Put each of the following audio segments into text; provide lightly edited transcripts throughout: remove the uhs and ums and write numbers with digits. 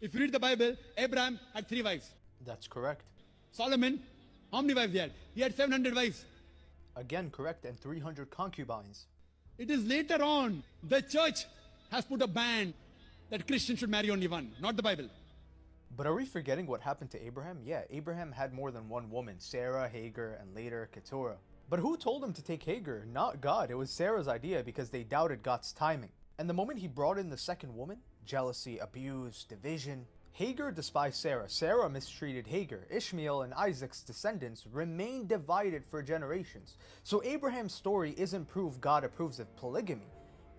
If you read the Bible, Abraham had 3 wives. That's correct. Solomon, how many wives he had? He had 700 wives. Again, correct, and 300 concubines. It is later on the church has put a ban that Christians should marry only one, not the Bible. But are we forgetting what happened to Abraham? Yeah, Abraham had more than one woman, Sarah, Hagar, and later Keturah. But who told him to take Hagar? Not God. It was Sarah's idea because they doubted God's timing. And the moment he brought in the second woman, jealousy, abuse, division, Hagar despised Sarah. Sarah mistreated Hagar. Ishmael and Isaac's descendants remained divided for generations. So Abraham's story isn't proof God approves of polygamy.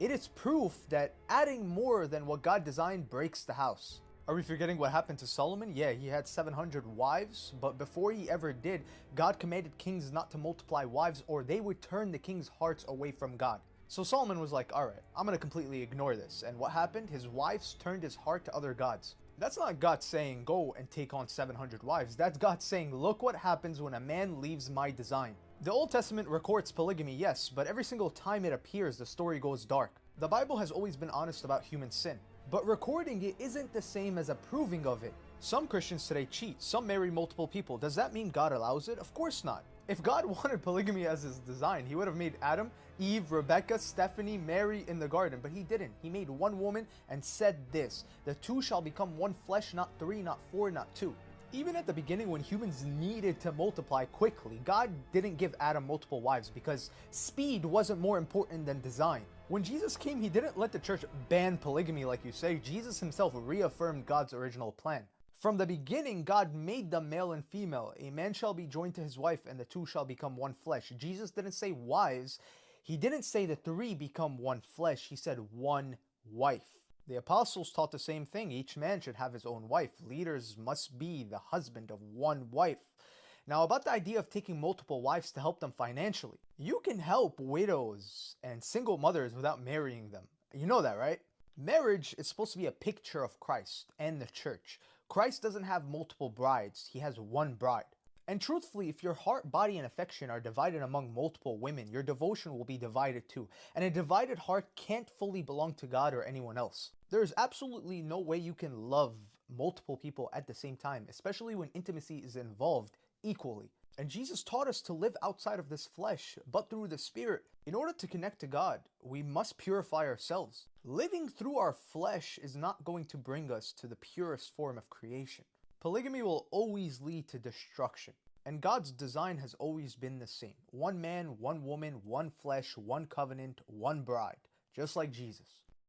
It is proof that adding more than what God designed breaks the house. Are we forgetting what happened to Solomon? Yeah, he had 700 wives, but before he ever did, God commanded kings not to multiply wives or they would turn the king's hearts away from God. So Solomon was like, alright, I'm going to completely ignore this. And what happened? His wives turned his heart to other gods. That's not God saying, go and take on 700 wives. That's God saying, look what happens when a man leaves my design. The Old Testament records polygamy, yes, but every single time it appears, the story goes dark. The Bible has always been honest about human sin, but recording it isn't the same as approving of it. Some Christians today cheat, some marry multiple people. Does that mean God allows it? Of course not. If God wanted polygamy as his design, he would have made Adam, Eve, Rebecca, Stephanie, Mary in the garden, but he didn't. He made one woman and said this, the two shall become one flesh, not three, not four, not two. Even at the beginning when humans needed to multiply quickly, God didn't give Adam multiple wives because speed wasn't more important than design. When Jesus came, he didn't let the church ban polygamy like you say. Jesus himself reaffirmed God's original plan. From the beginning, God made them male and female. A man shall be joined to his wife, and the two shall become one flesh. Jesus didn't say wives. He didn't say the three become one flesh. He said one wife. The apostles taught the same thing. Each man should have his own wife. Leaders must be the husband of one wife. Now, about the idea of taking multiple wives to help them financially. You can help widows and single mothers without marrying them. You know that, right? Marriage is supposed to be a picture of Christ and the church. Christ doesn't have multiple brides, he has one bride. And truthfully, if your heart, body, and affection are divided among multiple women, your devotion will be divided too. And a divided heart can't fully belong to God or anyone else. There is absolutely no way you can love multiple people at the same time, especially when intimacy is involved equally. And Jesus taught us to live outside of this flesh, but through the Spirit. In order to connect to God, we must purify ourselves. Living through our flesh is not going to bring us to the purest form of creation. Polygamy will always lead to destruction. And God's design has always been the same. One man, one woman, one flesh, one covenant, one bride. Just like Jesus.